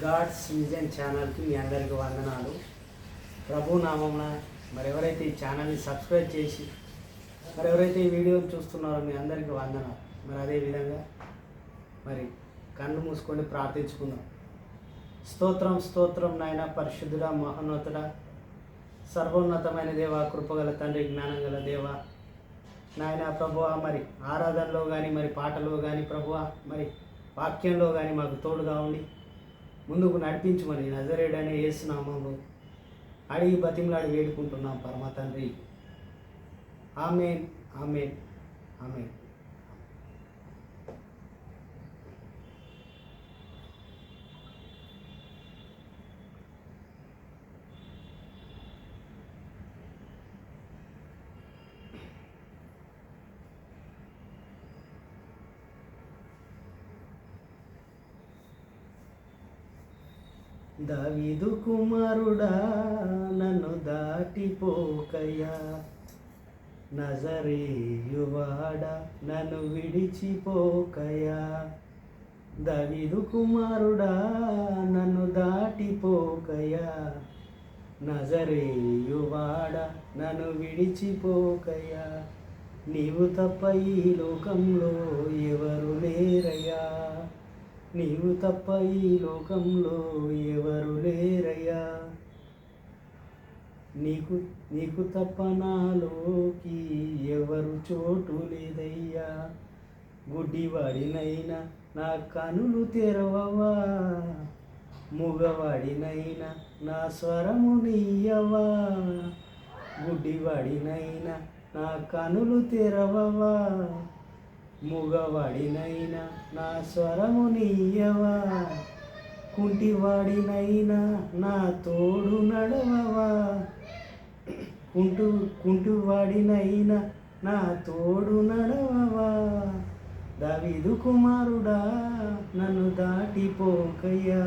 God's vision ఛానల్కి మీ అందరికీ వందనాలు. ప్రభు నామమున మరి ఎవరైతే ఈ ఛానల్ని సబ్స్క్రైబ్ చేసి మరి ఎవరైతే ఈ వీడియోని చూస్తున్నారో మీ అందరికీ వందనాలు. మరి అదేవిధంగా మరి కళ్ళు మూసుకొని ప్రార్థించుకుందాం. స్తోత్రం స్తోత్రం నాయన, పరిశుద్ధుడా, మహోన్నతుడా, సర్వోన్నతమైన దేవ, కృపగల తండ్రి, జ్ఞానం గల దేవ నాయన ప్రభువా, మరి ఆరాధనలో కానీ మరి పాటలో కానీ ప్రభువా, మరి వాక్యంలో కానీ మాకు తోడుగా ఉండి ముందుకు నడిపించమని నజరేయుడైన యేసు నామములో అడిగి బతిమలాడి వేడుకుంటున్నాం పరమ తండ్రి. ఆమేన్, ఆమేన్, ఆమేన్. దావీదు కుమారుడా, నన్ను దాటిపోకయ్యా, నజరేయువాడా, నన్ను విడిచిపోకయ్యా. దావీదు కుమారుడా, నన్ను దాటిపోకయ్యా, నజరేయువాడా, నన్ను విడిచిపోకయ్యా. నీవు తప్ప ఈ లోకంలో ఎవరు లేరయ్యా, నీవు తప్ప ఈ లోకంలో ఎవరు లేరయ్యా. నీకు తప్ప నాలోకి ఎవరు చోటు లేదయ్యా. గుడ్డివాడినైనా నా కనులు తెరవవా, మూగవాడినైనా నా స్వరము నీయవా. గుడ్డివాడినైనా నా కనులు తెరవవా, మూగవాడినైనా నా స్వరము నీయవా. కుంటివాడినైనా నా తోడు నడవవా, కుంటివాడినైనా నా తోడు నడవవా. దావీదు కుమారుడా, నన్ను దాటిపోకయ్యా,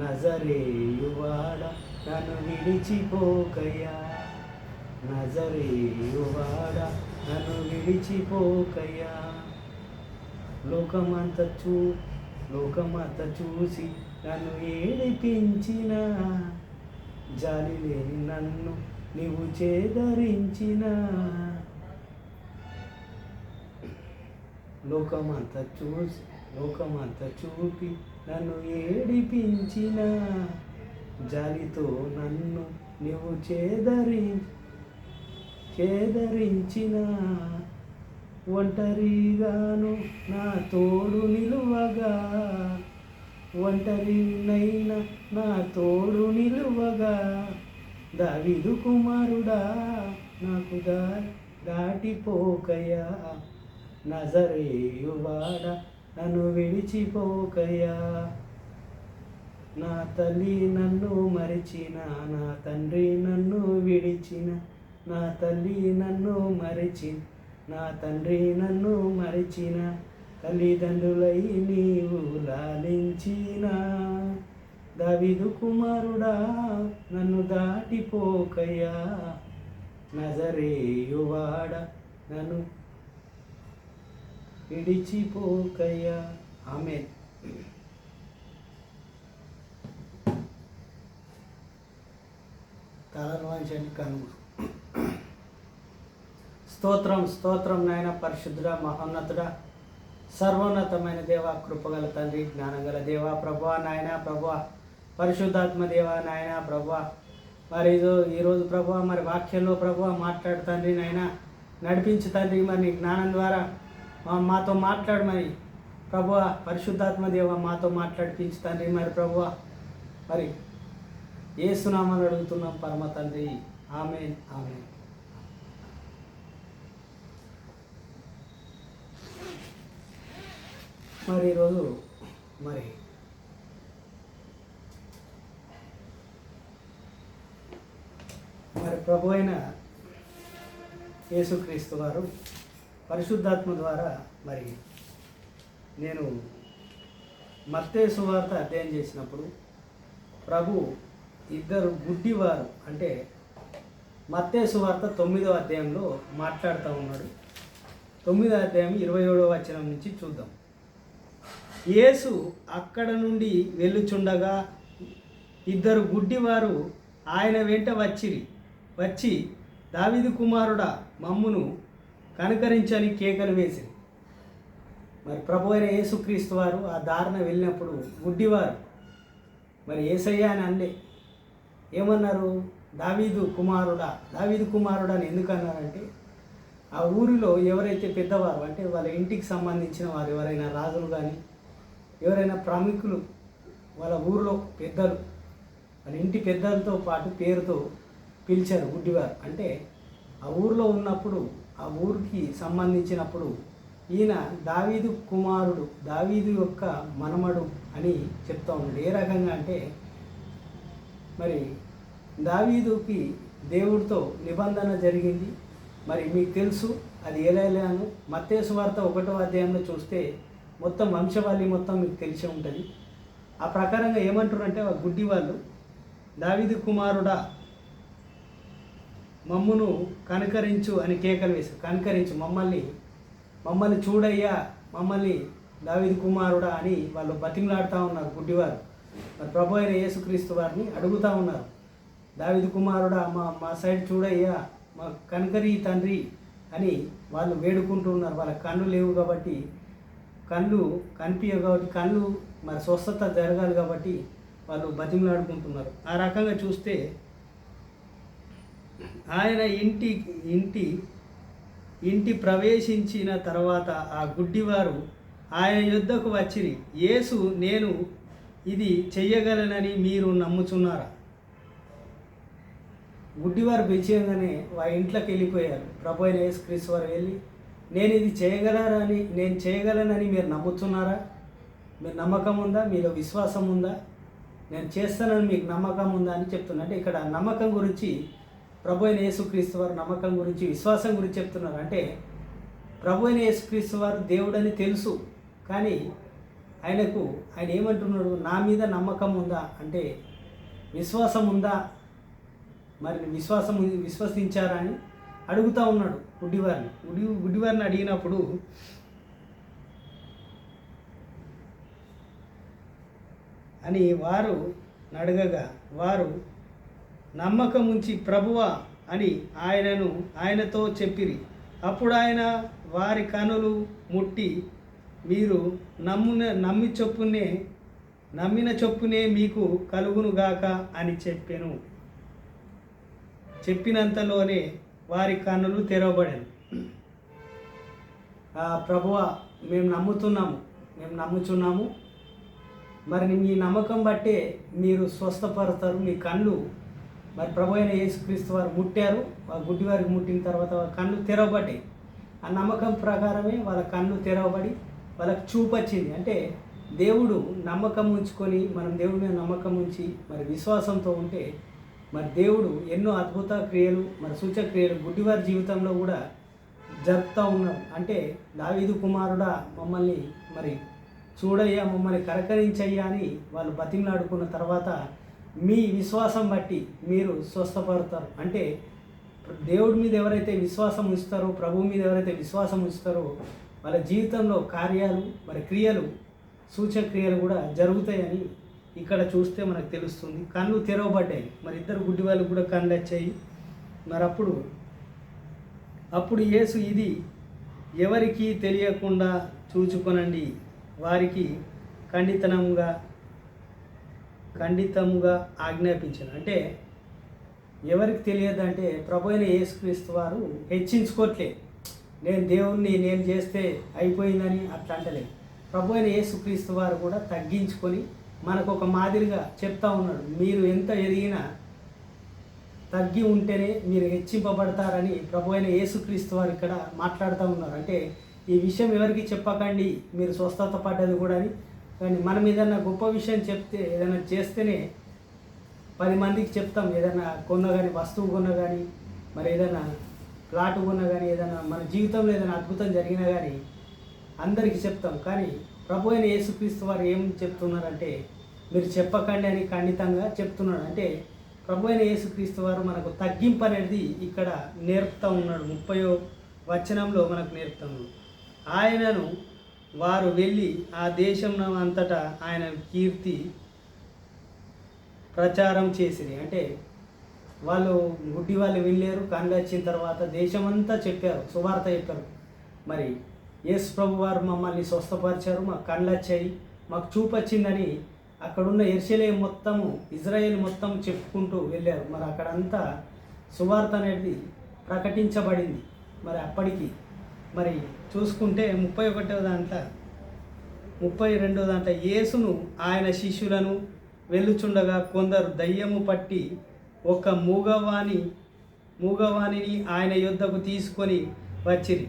నజరేయువాడా, నన్ను విడిచిపోకయ్యా. నజరేయువాడా, నన్ను విడిచిపోకయ్యా. లోకమంతా చూసి నన్ను ఏడిపించిన, జాలి లేని నన్ను నీవు చేదరించిన. లోకమంతా చూపి నన్ను ఏడిపించిన, జాలితో నన్ను నీవు చేదరించిన. ఒంటరిగాను నా తోడు నిలువగా, ఒంటరినైనా నా తోడు నిలువగా. దావీదు కుమారుడా, నాకు దాటిపోకయ్యా, నజరేయువాడా, నన్ను విడిచిపోకయ్యా. నా తల్లి నన్ను మరిచిన, నా తండ్రి నన్ను విడిచిన, నా తల్లి నన్ను మరిచిన, నా తండ్రి నన్ను మరిచిన. తల్లిదండ్రులై నీవు లాలించిన, దావీదు కుమారుడా, నన్ను దాటిపోకయ్యా, నజరేయువాడా, నన్ను విడిచిపోకయ్యా. ఆమేన్. తలవాంచండి కనుమ. స్తోత్రం స్తోత్రం నాయన, పరిశుద్ధుడా, మహోన్నతుడా, సర్వోన్నతమైన దేవ, కృపగల తండ్రి, జ్ఞానగల దేవ, ప్రభువా నాయన, ప్రభువా, పరిశుద్ధాత్మ దేవ నాయన, ప్రభువా, మరి ఈరోజు ప్రభువా, మరి వాక్యంలో ప్రభువా మాట్లాడు తండ్రి నాయన, నడిపించు తండ్రి. మరి నీ జ్ఞానం ద్వారా మాతో మాట్లాడు. మరి ప్రభువా, పరిశుద్ధాత్మ దేవ మాతో మాట్లాడిపించు తండ్రి. మరి ప్రభువా, మరి యేసునామని అడుగుతున్నాం పరమ తండ్రి. ఆమేన్, ఆమేన్. మరి ఈరోజు మరి ప్రభు అయిన యేసుక్రీస్తు వారు పరిశుద్ధాత్మ ద్వారా మరి నేను మత్తయి సువార్త అధ్యయనం చేసినప్పుడు ప్రభు ఇద్దరు గుడ్డివారు, అంటే మత్తయి సువార్త 9వ అధ్యాయంలో మాట్లాడుతూ ఉన్నాడు. 9వ అధ్యాయం 27వ వచనం నుంచి చూద్దాం. యేసు అక్కడ నుండి వెళ్ళుచుండగా ఇద్దరు గుడ్డివారు ఆయన వెంట వచ్చి దావీదు కుమారుడా మమ్మును కనుకరించని కేకలు వేసిరి. మరి ప్రభు అయిన యేసుక్రీస్తు వారు ఆ దారిన వెళ్ళినప్పుడు గుడ్డివారు మరి యేసయ్య అని అనలే. ఏమన్నారు? దావీదు కుమారుడా అని ఎందుకు అన్నారంటే ఆ ఊరిలో ఎవరైతే పెద్దవారు అంటే వాళ్ళ ఇంటికి సంబంధించిన వారు ఎవరైనా రాజులు కానీ ఎవరైనా ప్రముఖులు వాళ్ళ ఊరిలో పెద్దలు వాళ్ళ ఇంటి పెద్దలతో పాటు పేరుతో పిలిచారు గుడ్డివారు. అంటే ఆ ఊరిలో ఉన్నప్పుడు ఆ ఊరికి సంబంధించినప్పుడు ఈయన దావీదు కుమారుడు, దావీదు యొక్క మనమడు అని చెప్తా ఉన్నాడు. ఏ రకంగా అంటే మరి దావీదుకి దేవుడితో నిబంధన జరిగింది. మరి మీకు తెలుసు అది ఎలాను మత్తయి సువార్త 1వ అధ్యాయంలో చూస్తే మొత్తం వంశవాళి మొత్తం మీకు తెలిసే ఉంటుంది. ఆ ప్రకారంగా ఏమంటారంటే ఆ గుడ్డి వాళ్ళు దావీదు కుమారుడా మమ్మును కనుకరించు అని కేకలు వేశారు. కనుకరించు మమ్మల్ని చూడయ్యా, మమ్మల్ని దావీదు కుమారుడా అని వాళ్ళు బతిమలాడుతూ ఉన్నారు గుడ్డివారు. మరి ప్రభు అయిన యేసుక్రీస్తు వారిని అడుగుతూ ఉన్నారు, దావీదు కుమారుడా మా సైడ్ చూడయ్యా, మా కనుకరి తండ్రి అని వాళ్ళు వేడుకుంటూ ఉన్నారు. వాళ్ళ కళ్ళు లేవు కాబట్టి, కళ్ళు కనిపించవు కాబట్టి, కళ్ళు మరి స్వస్థత జరగాలి కాబట్టి వాళ్ళు బతిమలాడుకుంటున్నారు. ఆ రకంగా చూస్తే ఆయన ఇంటి ప్రవేశించిన తర్వాత ఆ గుడ్డివారు ఆయన యుద్ధకు వచ్చిరి. యేసు నేను ఇది చెయ్యగలనని మీరు నమ్ముచున్నారా? గుడ్డివారు పిలిచేయగానే వారి ఇంట్లోకి వెళ్ళిపోయారు. ప్రభు అయిన యేసుక్రీస్తు వారు వెళ్ళి నేను చేయగలనని మీరు నమ్ముతున్నారా? మీరు నమ్మకం ఉందా? మీలో విశ్వాసం ఉందా? నేను చేస్తానని మీకు నమ్మకం ఉందా అని చెప్తున్నా. అంటే ఇక్కడ నమ్మకం గురించి ప్రభు అయిన యేసుక్రీస్తు వారు నమ్మకం గురించి విశ్వాసం గురించి చెప్తున్నారు. అంటే ప్రభు అయిన యేసుక్రీస్తు వారు దేవుడని తెలుసు, కానీ ఆయన ఏమంటున్నాడు? నా మీద నమ్మకం ఉందా అంటే విశ్వాసం ఉందా, మరి విశ్వసించారా అని అడుగుతూ ఉన్నాడు గుడ్డివారిని అడిగినప్పుడు అని వారు అడగగా వారు నమ్మకం ఉంచి ప్రభువా అని ఆయనతో చెప్పిరి. అప్పుడు ఆయన వారి కనులు ముట్టి మీరు నమ్మిన చొప్పునే మీకు కలుగునుగాక అని చెప్పెను. చెప్పినంతలోనే వారి కన్నులు తెరవబడాను. ప్రభువా మేము నమ్ముచున్నాము, మరి మీ నమ్మకం బట్టే మీరు స్వస్థపడతారు. మీ కళ్ళు మరి ప్రభు అయిన యేసుక్రీస్తు వారు ముట్టారు. ఆ గుడ్డి వారికి ముట్టిన తర్వాత కళ్ళు తెరవబడ్డాయి. ఆ నమ్మకం ప్రకారమే వాళ్ళ కళ్ళు తెరవబడి వాళ్ళకి చూపొచ్చింది. అంటే దేవుడు నమ్మకం ఉంచుకొని మనం దేవుడి మీద నమ్మకం ఉంచి మరి విశ్వాసంతో ఉంటే మరి దేవుడు ఎన్నో అద్భుత క్రియలు మరి సూచక్రియలు గుడ్డివారి జీవితంలో కూడా జరుపుతూ ఉన్నారు. అంటే దావీదు కుమారుడా మమ్మల్ని మరి చూడయ్యా, మమ్మల్ని కరకరించయ్యా అని వాళ్ళు బతిమలాడుకున్న తర్వాత మీ విశ్వాసం బట్టి మీరు స్వస్థపడతారు. అంటే దేవుడి మీద ఎవరైతే విశ్వాసం ఉంచుతారో, ప్రభువు మీద ఎవరైతే విశ్వాసం ఉంచుతారో వాళ్ళ జీవితంలో కార్యాలు మరి క్రియలు సూచక్రియలు కూడా జరుగుతాయని ఇక్కడ చూస్తే మనకు తెలుస్తుంది. కళ్ళు తెరవబడ్డాయి. మరి ఇద్దరు గుడ్డి వాళ్ళకు కూడా కళ్ళు వచ్చాయి. మరి అప్పుడు యేసు ఇది ఎవరికి తెలియకుండా చూచుకొనండి, వారికి ఖండితముగా ఆజ్ఞాపించాను. అంటే ఎవరికి తెలియదు అంటే ప్రభు అయిన యేసుక్రీస్తు వారు హెచ్చించుకోవట్లేదు. నేను చేస్తే అయిపోయిందని అట్లా అంటలేదు. ప్రభు అయిన యేసుక్రీస్తు వారు కూడా తగ్గించుకొని మనకు ఒక మాదిరిగా చెప్తా ఉన్నాడు. మీరు ఎంత ఎదిగినా తగ్గి ఉంటేనే మీరు హెచ్చింపబడతారని ప్రభు అయిన యేసుక్రీస్తు వారు ఇక్కడ మాట్లాడుతూ ఉన్నారు. అంటే ఈ విషయం ఎవరికి చెప్పకండి, మీరు స్వస్థత పడ్డది కూడా అని. కానీ మనం ఏదైనా గొప్ప విషయం చెప్తే, ఏదైనా చేస్తేనే 10 మందికి చెప్తాం. ఏదైనా కొన్నా కానీ, వస్తువు కొన్నా కానీ, మరి ఏదైనా ప్లాట్ కొన్నా కానీ, ఏదైనా మన జీవితంలో ఏదైనా అద్భుతం జరిగినా కానీ అందరికీ చెప్తాం. కానీ ప్రభు అయిన యేసుక్రీస్తు వారు ఏం చెప్తున్నారంటే మీరు చెప్పకండి అని ఖండితంగా చెప్తున్నాడు. అంటే ప్రభు అయిన యేసుక్రీస్తు వారు మనకు తగ్గింపు అనేది ఇక్కడ నేర్పుతూ ఉన్నాడు. 30వ వచనంలో మనకు నేర్పుతాము. ఆయనను వారు వెళ్ళి ఆ దేశం అంతటా ఆయన కీర్తి ప్రచారం చేసిరి. అంటే వాళ్ళు గుడ్డి వాళ్ళు వెళ్ళారు, కళ్ళు వచ్చిన తర్వాత దేశమంతా చెప్పారు, సువార్త చెప్పారు. మరి యేసు ప్రభు వారు మమ్మల్ని స్వస్థపరిచారు, మాకు కళ్ళు వచ్చాయి, మాకు చూపు వచ్చిందని అక్కడున్న యెరూషలేము మొత్తము, ఇజ్రాయేల్ మొత్తం చెప్పుకుంటూ వెళ్ళారు. మరి అక్కడంతా సువార్త అనేది ప్రకటించబడింది. మరి అప్పటికి మరి చూసుకుంటే 31వ దాంట్లో 32వ దాంట్లో యేసును ఆయన శిష్యులను వెళ్ళుచుండగా కొందరు దయ్యము పట్టి ఒక మూగవాణిని ఆయన యొద్దకు తీసుకొని వచ్చిరి.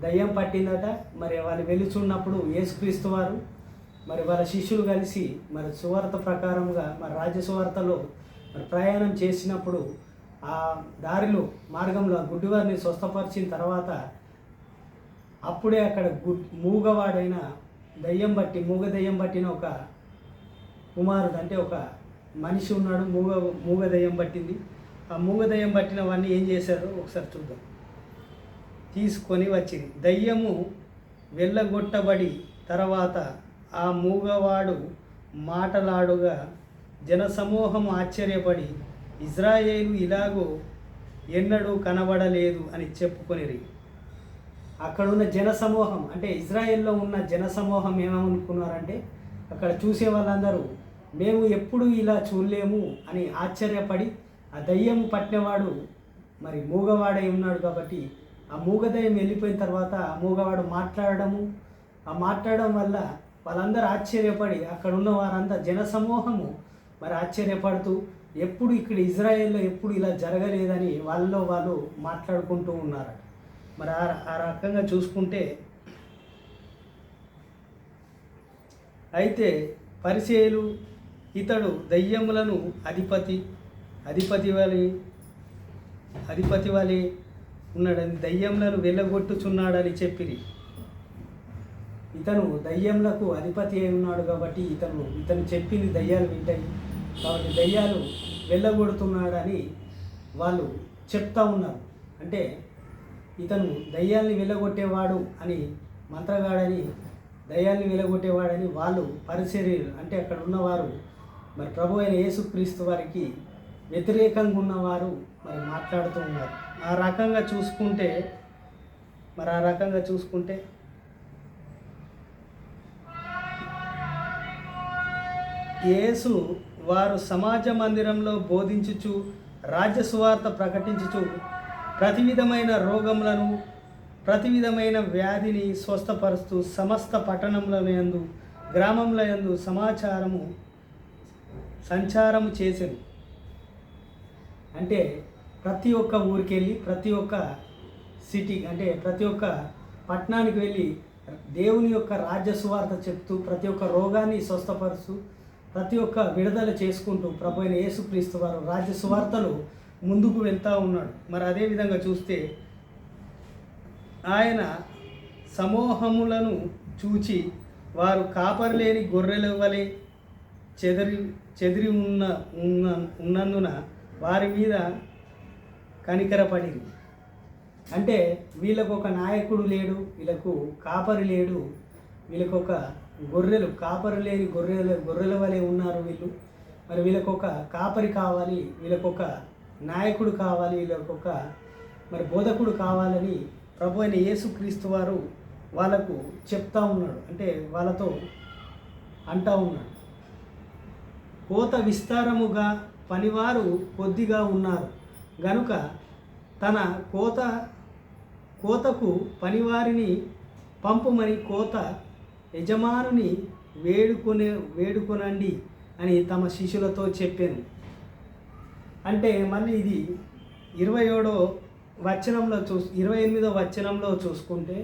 దయ్యం పట్టిందట. మరి వాళ్ళు వెలుచున్నప్పుడు యేసుక్రీస్తు వారు మరి వాళ్ళ శిష్యులు కలిసి మరి సువార్త ప్రకారంగా మరి రాజ్య సువార్తలో మరి ప్రయాణం చేసినప్పుడు ఆ దారిలో మార్గంలో గుడ్డివారిని స్వస్థపరిచిన తర్వాత అప్పుడే అక్కడ మూగవాడైన మూగ దయ్యం పట్టిన ఒక కుమారుడు, అంటే ఒక మనిషి ఉన్నాడు, మూగ దయ్యం పట్టింది. ఆ మూగ దయ్యం పట్టిన వాడిని ఏం చేశారో ఒకసారి చూద్దాం. తీసుకొని వచ్చింది. దయ్యము వెళ్ళగొట్టబడి తర్వాత ఆ మూగవాడు మాటలాడుగా జనసమూహం ఆశ్చర్యపడి ఇజ్రాయేలు ఇలాగో ఎన్నడూ కనబడలేదు అని చెప్పుకొనిరి. అక్కడున్న జనసమూహం, అంటే ఇజ్రాయేల్లో ఉన్న జనసమూహం ఏమనుకున్నారంటే అక్కడ చూసే వాళ్ళందరూ మేము ఎప్పుడు ఇలా చూడలేము అని ఆశ్చర్యపడి, ఆ దయ్యం పట్టినవాడు మరి మూగవాడై ఉన్నాడు కాబట్టి ఆ మూగదయ్యం వెళ్ళిపోయిన తర్వాత ఆ మూగవాడు మాట్లాడడం వల్ల వాళ్ళందరూ ఆశ్చర్యపడి అక్కడ ఉన్న వారంతా జనసమూహము మరి ఆశ్చర్యపడుతూ ఎప్పుడు ఇక్కడ ఇజ్రాయేల్లో ఎప్పుడు ఇలా జరగలేదని వాళ్ళు మాట్లాడుకుంటూ ఉన్నారట. మరి ఆ రకంగా చూసుకుంటే అయితే పరిసయ్యులు ఇతడు దయ్యములను అధిపతి వలె ఉన్నాడని దయ్యములను వెళ్ళగొట్టుచున్నాడని చెప్పిరి. ఇతను దయ్యములకు అధిపతి అయి ఉన్నాడు కాబట్టి ఇతను చెప్పింది దయ్యాలు వింటాయి కాబట్టి దయ్యాలు వెళ్ళగొడుతున్నాడని వాళ్ళు చెప్తా ఉన్నారు. అంటే ఇతను దయ్యాల్ని వెళ్ళగొట్టేవాడు అని, మంత్రగాడని, దయ్యాల్ని వెళ్ళగొట్టేవాడని వాళ్ళు పరిచర్యలు, అంటే అక్కడ ఉన్నవారు మరి ప్రభు అయిన యేసుక్రీస్తు వారికి వ్యతిరేకంగా ఉన్నవారు మరి మాట్లాడుతూ ఉన్నారు. ఆ రకంగా చూసుకుంటే యేసు వారు సమాజ మందిరంలో బోధించుచు రాజ్య సువార్త ప్రకటించుచు ప్రతి విధమైన రోగములను ప్రతి విధమైన వ్యాధిని స్వస్థపరుస్తూ సమస్త పట్టణములయందు గ్రామములయందు సంచారము చేసెను. అంటే ప్రతి ఒక్క ఊరికి వెళ్ళి, ప్రతి ఒక్క సిటీ, అంటే ప్రతి ఒక్క పట్టణానికి వెళ్ళి దేవుని యొక్క రాజ్య సువార్త చెప్తూ ప్రతి ఒక్క రోగాన్ని స్వస్థపరుస్తూ ప్రతి ఒక్క విడుదల చేసుకుంటూ ప్రభు అయిన యేసుక్రీస్తు వారు రాజ్య సువార్తలు ముందుకు వెళ్తూ ఉన్నాడు. మరి అదేవిధంగా చూస్తే ఆయన సమూహములను చూచి వారు కాపరి లేని గొర్రెల వలె చెదిరి ఉన్నందున వారి మీద కనికరపడింది. అంటే వీళ్ళకు ఒక నాయకుడు లేడు, వీళ్ళకు కాపరి లేడు, వీళ్ళకు ఒక కాపరి లేని గొర్రెల వలె ఉన్నారు వీళ్ళు. మరి వీళ్ళకు ఒక కాపరి కావాలి, వీళ్ళకు ఒక నాయకుడు కావాలి, వీళ్ళకు ఒక మరి బోధకుడు కావాలని ప్రభు అయిన యేసుక్రీస్తు వారు వాళ్ళకు చెప్తా ఉన్నాడు. అంటే వాళ్ళతో అంటా ఉన్నాడు. కోత విస్తారముగా పనివారు కొద్దిగా ఉన్నారు గనుక తన కోతకు పనివారిని పంపుమని కోత యజమానుని వేడుకొనండి అని తమ శిష్యులతో చెప్పాను. అంటే మళ్ళీ ఇది 28వ వచనంలో చూసుకుంటే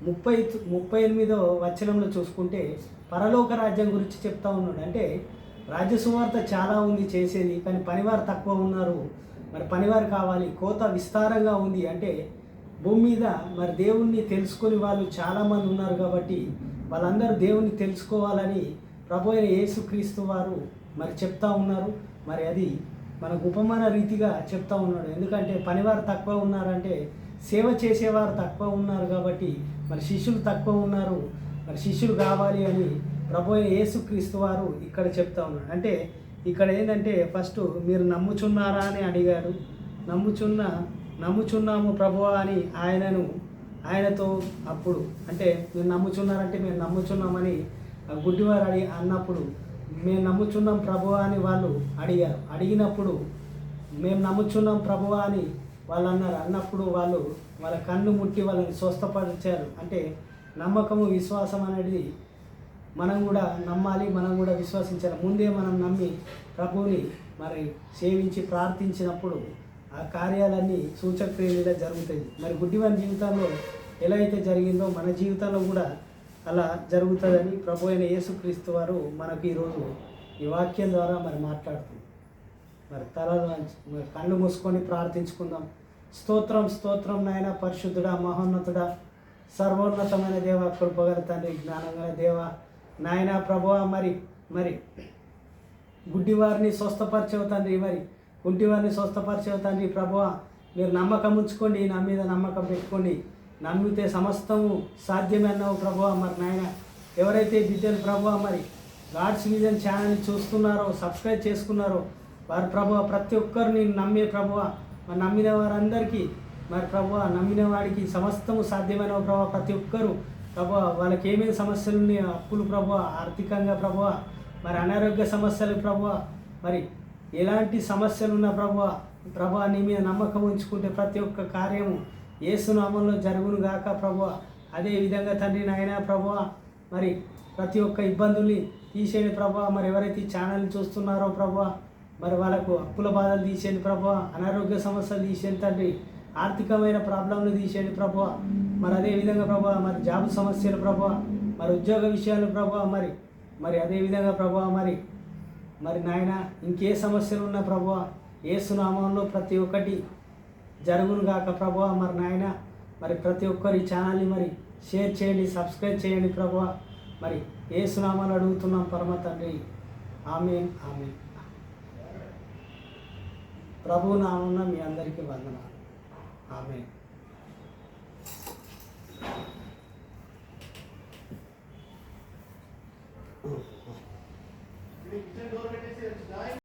38వ వచనంలో చూసుకుంటే పరలోక రాజ్యం గురించి చెప్తా ఉన్నాడు. అంటే రాజ్య సువార్త చాలా ఉంది చేసేది, కానీ పనివారు తక్కువ ఉన్నారు. మరి పనివారు కావాలి, కోత విస్తారంగా ఉంది. అంటే భూమి మీద మరి దేవుణ్ణి తెలుసుకొని వాళ్ళు చాలామంది ఉన్నారు కాబట్టి వాళ్ళందరూ దేవుణ్ణి తెలుసుకోవాలని ప్రభు అయిన యేసుక్రీస్తు వారు మరి చెప్తా ఉన్నారు. మరి అది మనకు ఉపమాన రీతిగా చెప్తా ఉన్నాడు. ఎందుకంటే పనివారు తక్కువ ఉన్నారంటే సేవ చేసేవారు తక్కువ ఉన్నారు కాబట్టి మరి శిష్యులు తక్కువ ఉన్నారు, మరి శిష్యులు కావాలి అని ప్రభు అయిన యేసుక్రీస్తు వారు ఇక్కడ చెప్తా ఉన్నాడు. అంటే ఇక్కడ ఏంటంటే ఫస్ట్ మీరు నమ్ముచున్నారా అని అడిగాడు. నమ్ముచున్నాము ప్రభువా అని ఆయనతో అప్పుడు అంటే మీరు నమ్ముచున్నారంటే మేము నమ్ముచున్నామని గుడ్డివారు అన్నప్పుడు మేము నమ్ముచున్నాం ప్రభువా అని వాళ్ళు అడిగినప్పుడు మేము నమ్ముచున్నాం ప్రభువా అని వాళ్ళు అన్నప్పుడు వాళ్ళ కన్ను ముట్టి వాళ్ళని స్వస్థపరిచారు. అంటే నమ్మకము విశ్వాసం అనేది మనం కూడా నమ్మాలి, మనం కూడా విశ్వసించాలి. ముందే మనం నమ్మి ప్రభువుని మరి సేవించి ప్రార్థించినప్పుడు ఆ కార్యాలన్నీ సూచక్రియలుగా జరుగుతాయి. మరి గుడ్డివాని జీవితంలో ఎలా అయితే జరిగిందో మన జీవితంలో కూడా అలా జరుగుతుందని ప్రభు అయిన యేసుక్రీస్తు వారు మనకు ఈరోజు ఈ వాక్యం ద్వారా మరి మాట్లాడుతుంది. మరి మరి కళ్ళు మూసుకొని ప్రార్థించుకుందాం. స్తోత్రం నాయన, పరిశుద్ధుడా, మహోన్నతుడా, సర్వోన్నతమైన దేవ, కృపగల తండ్రి, జ్ఞానంగల దేవ నాయన ప్రభువా, మరి గుడ్డివారిని స్వస్థపరిచేవు తండ్రి, మరి కుంటివారిని స్వస్థపరిచేవు తండ్రి. ప్రభువా మీరు నమ్మకం ఉంచుకోండి, నా మీద నమ్మకం పెట్టుకోండి, నమ్మితే సమస్తము సాధ్యమే అన్నావు ప్రభువా. మరి నాయన ఎవరైతే బిడ్డలు ప్రభువా మరి గాడ్స్ విజన్ ఛానల్ని చూస్తున్నారో, సబ్స్క్రైబ్ చేసుకున్నారో వారు ప్రభువా ప్రతి ఒక్కరిని నమ్మే ప్రభువా, మరి నమ్మిన వారందరికీ మరి ప్రభువా నమ్మిన వాడికి సమస్తము సాధ్యమైన ప్రభువా. ప్రతి ఒక్కరు ప్రభువా వాళ్ళకి ఏమేమి సమస్యలు ఉన్నాయి, అప్పులు ప్రభువా, ఆర్థికంగా ప్రభువా, మరి అనారోగ్య సమస్యలు ప్రభువా, మరి ఎలాంటి సమస్యలు ఉన్న ప్రభువా నీ మీద నమ్మకం ఉంచుకుంటే ప్రతి ఒక్క కార్యము యేసు నామములో జరుగును గాక ప్రభువా. అదే విధంగా తండ్రి నాయన ప్రభువా మరి ప్రతి ఒక్క ఇబ్బందుల్ని తీసేయండి ప్రభువా. మరి ఎవరైతే ఈ ఛానల్ని చూస్తున్నారో ప్రభువా మరి వాళ్ళకు అప్పుల బాధలు తీసేయండి ప్రభువా, అనారోగ్య సమస్యలు తీసేయండి తండ్రి, ఆర్థికమైన ప్రాబ్లంలు తీసేయండి ప్రభువా. మరి అదే విధంగా ప్రభువా మరి జాబ్ సమస్యలు ప్రభువా, మరి ఉద్యోగ విషయాలు ప్రభువా, మరి అదే విధంగా ప్రభువా మరి నాయన ఇంకే సమస్యలు ఉన్నా ప్రభువా యేసు నామములో ప్రతి ఒక్కటి జరుగును గాక ప్రభువా. మరి నాయన మరి ప్రతి ఒక్కరి ఛానల్ని మరి షేర్ చేయండి, సబ్స్క్రైబ్ చేయండి ప్రభువా. మరి యేసు నామములో అడుగుతున్నాం పరమ తండ్రి, ఆమేన్ ఆమేన్. ప్రభు నామమున మీ అందరికీ వందనాలు. ఆమేన్.